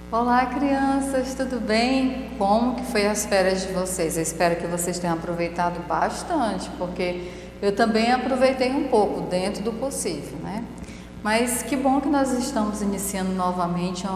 Olá, crianças, tudo bem? Como que foi as férias de vocês? Eu espero que vocês tenham aproveitado bastante, porque eu também aproveitei um pouco, dentro do possível, né? Mas que bom que nós estamos iniciando novamente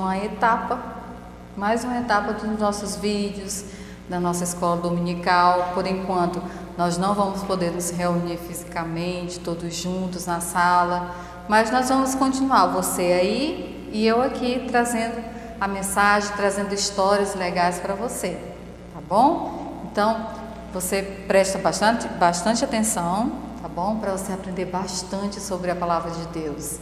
mais uma etapa dos nossos vídeos, da nossa escola dominical. Por enquanto, nós não vamos poder nos reunir fisicamente, todos juntos na sala, mas nós vamos continuar, você aí e eu aqui, trazendo a mensagem, trazendo histórias legais para você, tá bom? Então, você presta bastante atenção, tá bom? Para você aprender bastante sobre a palavra de Deus.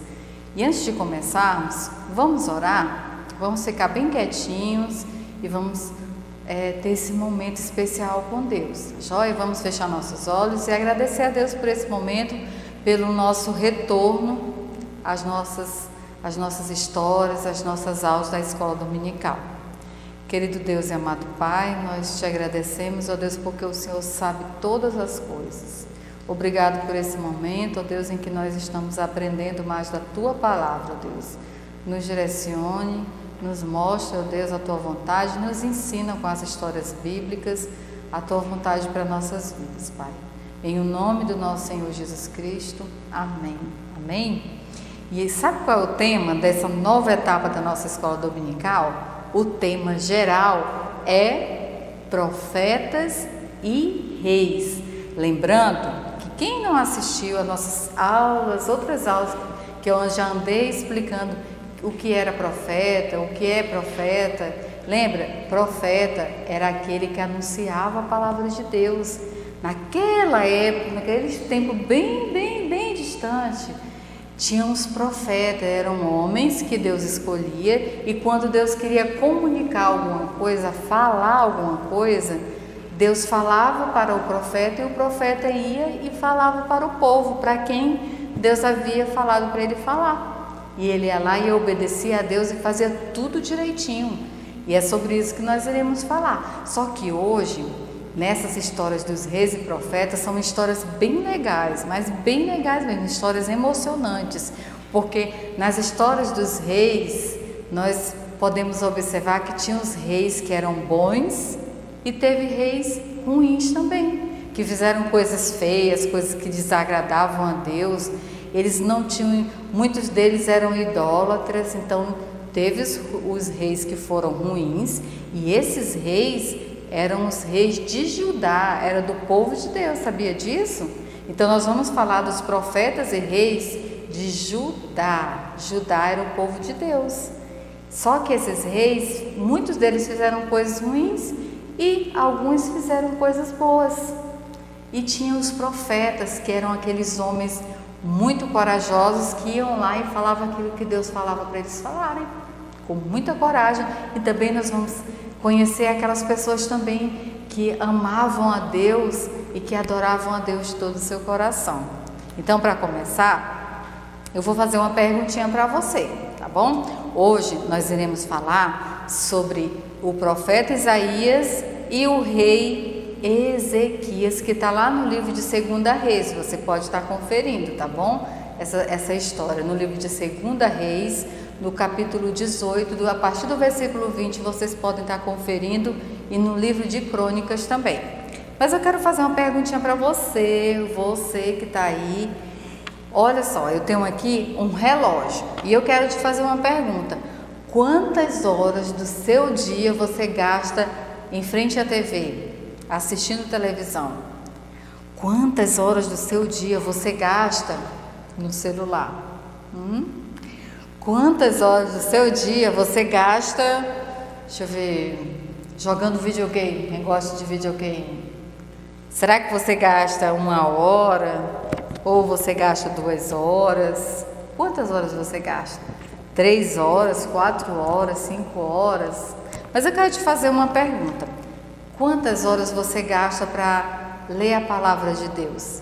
E antes de começarmos, vamos orar? Vamos ficar bem quietinhos e vamos ter esse momento especial com Deus, tá joia? Vamos fechar nossos olhos e agradecer a Deus por esse momento, pelo nosso retorno às nossas histórias, as nossas aulas da escola dominical. Querido Deus e amado Pai, nós te agradecemos, ó Deus, porque o Senhor sabe todas as coisas. Obrigado por esse momento, ó Deus, em que nós estamos aprendendo mais da Tua palavra, ó Deus. Nos direcione, nos mostre, ó Deus, a Tua vontade, nos ensina com as histórias bíblicas a Tua vontade para nossas vidas, Pai. Em o nome do nosso Senhor Jesus Cristo. Amém. Amém. E sabe qual é o tema dessa nova etapa da nossa escola dominical? O tema geral é profetas e reis. Lembrando que quem não assistiu às nossas aulas, outras aulas que eu já andei explicando o que era profeta, o que é profeta, lembra? Profeta era aquele que anunciava a palavra de Deus. Naquela época, naquele tempo bem distante, tinham os profetas, eram homens que Deus escolhia, e quando Deus queria comunicar alguma coisa, falar alguma coisa, Deus falava para o profeta e o profeta ia e falava para o povo, para quem Deus havia falado para ele falar. E ele ia lá e obedecia a Deus e fazia tudo direitinho. E é sobre isso que nós iremos falar. Só que hoje, nessas histórias dos reis e profetas, são histórias bem legais, mas bem legais mesmo, histórias emocionantes, porque nas histórias dos reis, nós podemos observar que tinha os reis que eram bons e teve reis ruins também, que fizeram coisas feias, coisas que desagradavam a Deus. Eles não tinham, muitos deles eram idólatras, então teve os reis que foram ruins, e esses reis eram os reis de Judá, era do povo de Deus, sabia disso? Então nós vamos falar dos profetas e reis de Judá. Judá era o povo de Deus. Só que esses reis, muitos deles fizeram coisas ruins e alguns fizeram coisas boas. E tinha os profetas, que eram aqueles homens muito corajosos que iam lá e falavam aquilo que Deus falava para eles falarem, com muita coragem. E também nós vamos conhecer aquelas pessoas também que amavam a Deus e que adoravam a Deus de todo o seu coração. Então, para começar, eu vou fazer uma perguntinha para você, tá bom? Hoje nós iremos falar sobre o profeta Isaías e o rei Ezequias, que está lá no livro de 2 Reis. Você pode estar conferindo, tá bom? Essa história no livro de 2 Reis, no capítulo 18, a partir do versículo 20, vocês podem estar conferindo, e no livro de Crônicas também. Mas eu quero fazer uma perguntinha para você que está aí. Olha só, eu tenho aqui um relógio e eu quero te fazer uma pergunta. Quantas horas do seu dia você gasta em frente à TV, assistindo televisão? Quantas horas do seu dia você gasta no celular? Quantas horas do seu dia você gasta, deixa eu ver, jogando videogame? Quem gosta de videogame? Será que você gasta 1 hora? Ou você gasta 2 horas? Quantas horas você gasta? 3 horas, 4 horas, 5 horas? Mas eu quero te fazer uma pergunta. Quantas horas você gasta para ler a palavra de Deus?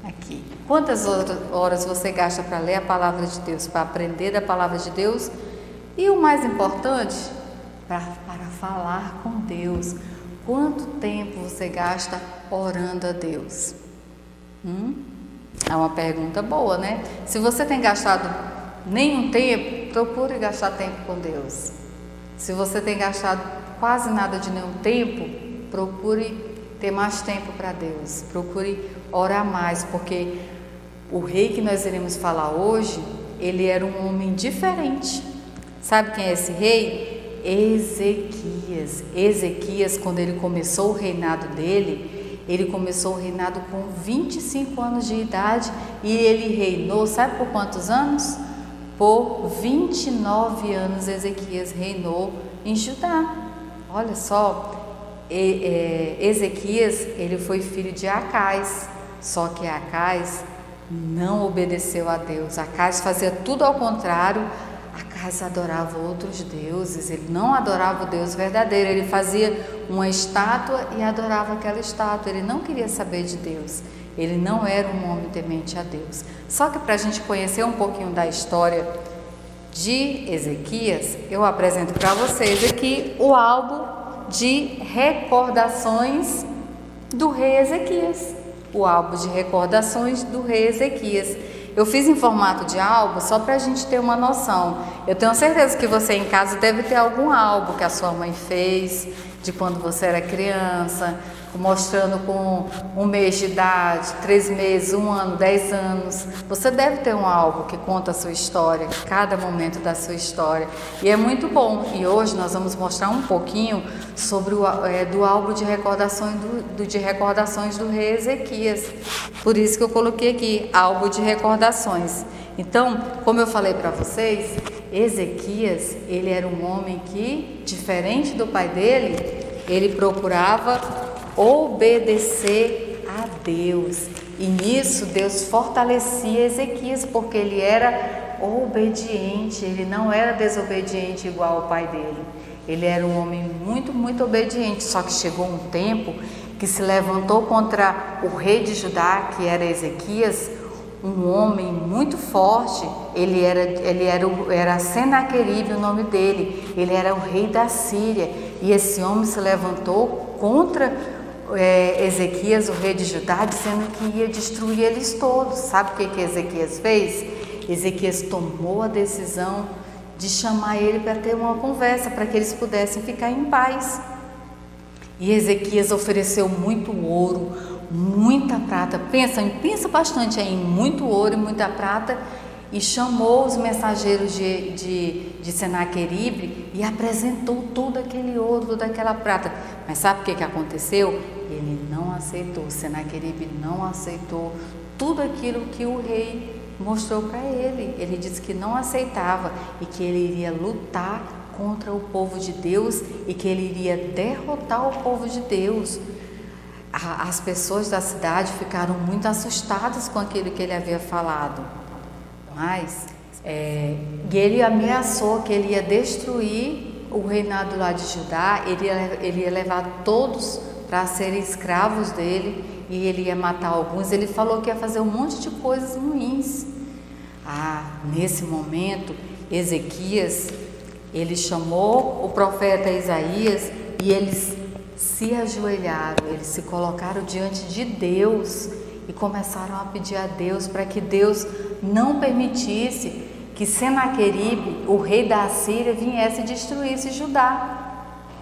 Aqui. Quantas horas você gasta para ler a palavra de Deus, para aprender da palavra de Deus? E o mais importante, para falar com Deus. Quanto tempo você gasta orando a Deus? É uma pergunta boa, né? Se você tem gastado nenhum tempo, procure gastar tempo com Deus. Se você tem gastado quase nada de nenhum tempo, procure ter mais tempo para Deus, procure orar mais, porque o rei que nós iremos falar hoje, ele era um homem diferente. Sabe quem é esse rei? Ezequias. Ezequias, quando ele começou o reinado dele, ele começou o reinado com 25 anos de idade e ele reinou, sabe por quantos anos? Por 29 anos Ezequias reinou em Judá. Olha só, Ezequias, ele foi filho de Acais, só que Acais não obedeceu a Deus. Acais fazia tudo ao contrário. Acais adorava outros deuses, ele não adorava o Deus verdadeiro, ele fazia uma estátua e adorava aquela estátua, ele não queria saber de Deus, ele não era um homem temente a Deus. Só que para a gente conhecer um pouquinho da história de Ezequias, eu apresento para vocês aqui o álbum de recordações do rei Ezequias, o álbum de recordações do rei Ezequias. Eu fiz em formato de álbum só para a gente ter uma noção. Eu tenho certeza que você em casa deve ter algum álbum que a sua mãe fez de quando você era criança, mostrando com 1 mês de idade, 3 meses, 1 ano, 10 anos. Você deve ter um álbum que conta a sua história, cada momento da sua história. E é muito bom. E hoje nós vamos mostrar um pouquinho sobre do álbum de recordações do rei Ezequias. Por isso que eu coloquei aqui, álbum de recordações. Então, como eu falei para vocês, Ezequias, ele era um homem que, diferente do pai dele, ele procurava obedecer a Deus. E nisso Deus fortalecia Ezequias, porque ele era obediente, ele não era desobediente igual ao pai dele. Ele era um homem muito, muito obediente, só que chegou um tempo que se levantou contra o rei de Judá, que era Ezequias, um homem muito forte. Ele era Senaqueribe, o nome dele. Ele era o rei da Síria. E esse homem se levantou contra Ezequias, o rei de Judá, dizendo que ia destruir eles todos. Sabe o que Ezequias fez? Ezequias tomou a decisão de chamar ele para ter uma conversa, para que eles pudessem ficar em paz. E Ezequias ofereceu muito ouro, muita prata. Pensa bastante aí, muito ouro e muita prata. E chamou os mensageiros de Senaqueribe e apresentou todo aquele ouro, toda aquela prata. Mas sabe o que aconteceu? Ele não aceitou, Senaqueribe não aceitou tudo aquilo que o rei mostrou para ele. Ele disse que não aceitava e que ele iria lutar contra o povo de Deus e que ele iria derrotar o povo de Deus. As pessoas da cidade ficaram muito assustadas com aquilo que ele havia falado. Mas ele ameaçou que ele ia destruir o reinado lá de Judá, ele ia levar todos para serem escravos dele e ele ia matar alguns. Ele falou que ia fazer um monte de coisas ruins. Nesse momento, Ezequias, ele chamou o profeta Isaías e eles se ajoelharam, eles se colocaram diante de Deus e começaram a pedir a Deus para que Deus não permitisse que Senaqueribe, o rei da Assíria, viesse e destruísse Judá.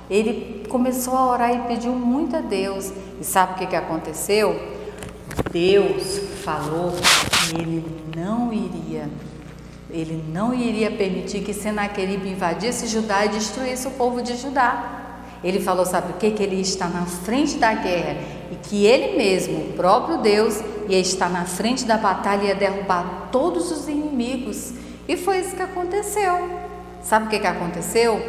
Ele começou a orar e pediu muito a Deus. E sabe o que aconteceu? Deus falou que ele não iria permitir que Senaqueribe invadisse Judá e destruísse o povo de Judá. Ele falou, sabe o que? Que ele está na frente da guerra e que ele mesmo, o próprio Deus, ia estar na frente da batalha e ia derrubar todos os inimigos. E foi isso que aconteceu. Sabe o que aconteceu?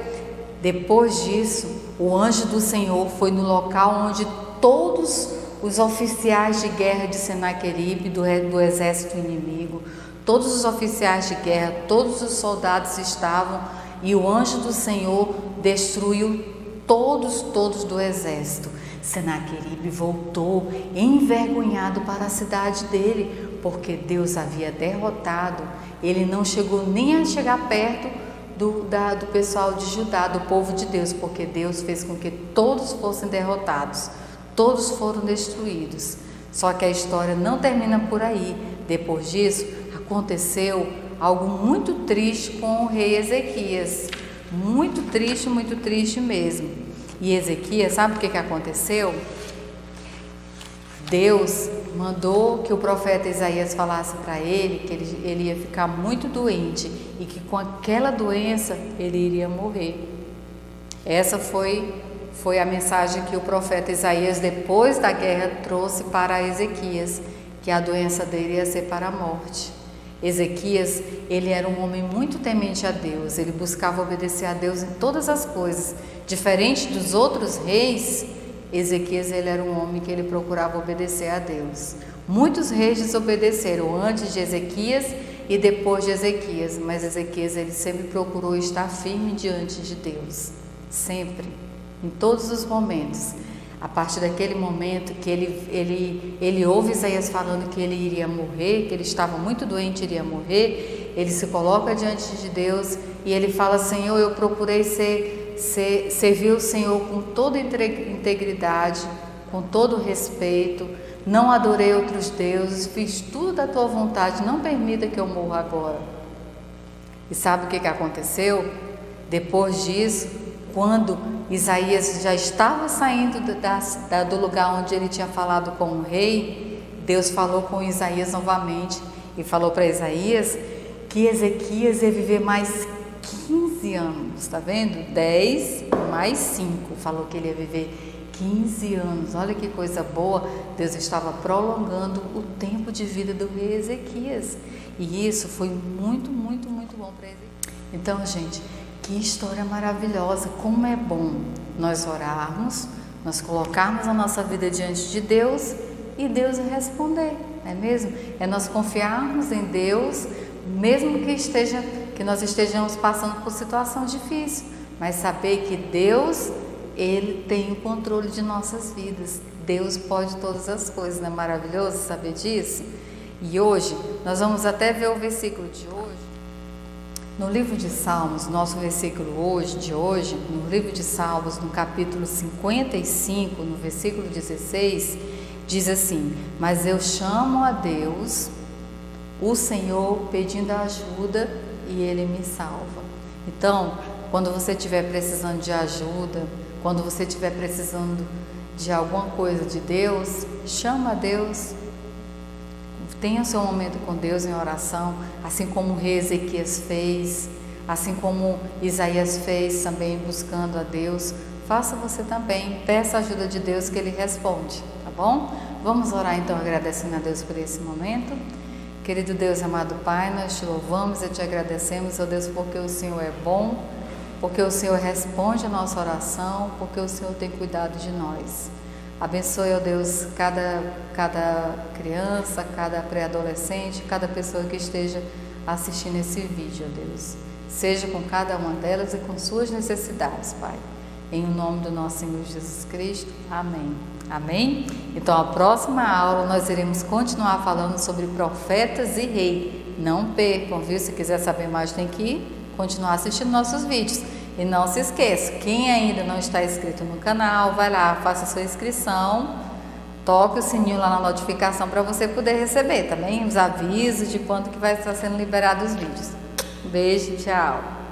Depois disso, o anjo do Senhor foi no local onde todos os oficiais de guerra de Senaqueribe, do exército inimigo, todos os oficiais de guerra, todos os soldados estavam, e o anjo do Senhor destruiu todos do exército. Senaqueribe voltou envergonhado para a cidade dele, porque Deus havia derrotado. Ele não chegou nem a chegar perto do pessoal de Judá, do povo de Deus, porque Deus fez com que todos fossem derrotados, todos foram destruídos. Só que a história não termina por aí. Depois disso, aconteceu algo muito triste com o rei Ezequias. muito triste mesmo. E Ezequias, sabe o que aconteceu? Deus mandou que o profeta Isaías falasse para ele que ele ia ficar muito doente e que com aquela doença ele iria morrer. Essa foi a mensagem que o profeta Isaías, depois da guerra, trouxe para Ezequias, que a doença dele ia ser para a morte. Ezequias, ele era um homem muito temente a Deus, ele buscava obedecer a Deus em todas as coisas. Diferente dos outros reis, Ezequias, ele era um homem que ele procurava obedecer a Deus. Muitos reis desobedeceram antes de Ezequias e depois de Ezequias, mas Ezequias, ele sempre procurou estar firme diante de Deus, sempre, em todos os momentos. A partir daquele momento que ele ouve Isaías falando que ele iria morrer, que ele estava muito doente, iria morrer, ele se coloca diante de Deus e ele fala: Senhor, eu procurei servir o Senhor com toda integridade, com todo respeito, não adorei outros deuses, fiz tudo da tua vontade, não permita que eu morra agora. E sabe o que aconteceu? Depois disso, quando Isaías já estava saindo do lugar onde ele tinha falado com o rei, Deus falou com Isaías novamente e falou para Isaías que Ezequias ia viver mais 15 anos, está vendo? 10 mais 5, falou que ele ia viver 15 anos, olha que coisa boa, Deus estava prolongando o tempo de vida do rei Ezequias, e isso foi muito bom para Ezequias. Então, gente, que história maravilhosa, como é bom nós orarmos, nós colocarmos a nossa vida diante de Deus e Deus responder, não é mesmo? É nós confiarmos em Deus, mesmo que nós estejamos passando por situação difícil, mas saber que Deus, Ele tem o controle de nossas vidas. Deus pode todas as coisas, não é maravilhoso saber disso? E hoje, nós vamos até ver o versículo de hoje. No livro de Salmos, nosso versículo de hoje, no livro de Salmos, no capítulo 55, no versículo 16, diz assim: mas eu chamo a Deus, o Senhor, pedindo ajuda e Ele me salva. Então, quando você estiver precisando de ajuda, quando você estiver precisando de alguma coisa de Deus, chama a Deus, tenha o seu momento com Deus em oração, assim como o rei Ezequias fez, assim como Isaías fez também, buscando a Deus. Faça você também, peça a ajuda de Deus que Ele responde, tá bom? Vamos orar então, agradecendo a Deus por esse momento. Querido Deus, amado Pai, nós te louvamos e te agradecemos, ó Deus, porque o Senhor é bom, porque o Senhor responde a nossa oração, porque o Senhor tem cuidado de nós. Abençoe, ó Deus, cada criança, cada pré-adolescente, cada pessoa que esteja assistindo esse vídeo, ó Deus. Seja com cada uma delas e com suas necessidades, Pai. Em nome do nosso Senhor Jesus Cristo. Amém. Amém? Então, a próxima aula nós iremos continuar falando sobre profetas e rei. Não percam, viu? Se quiser saber mais, tem que continuar assistindo nossos vídeos. E não se esqueça, quem ainda não está inscrito no canal, vai lá, faça sua inscrição, toque o sininho lá na notificação para você poder receber também os avisos de quando que vai estar sendo liberados os vídeos. Um beijo, tchau!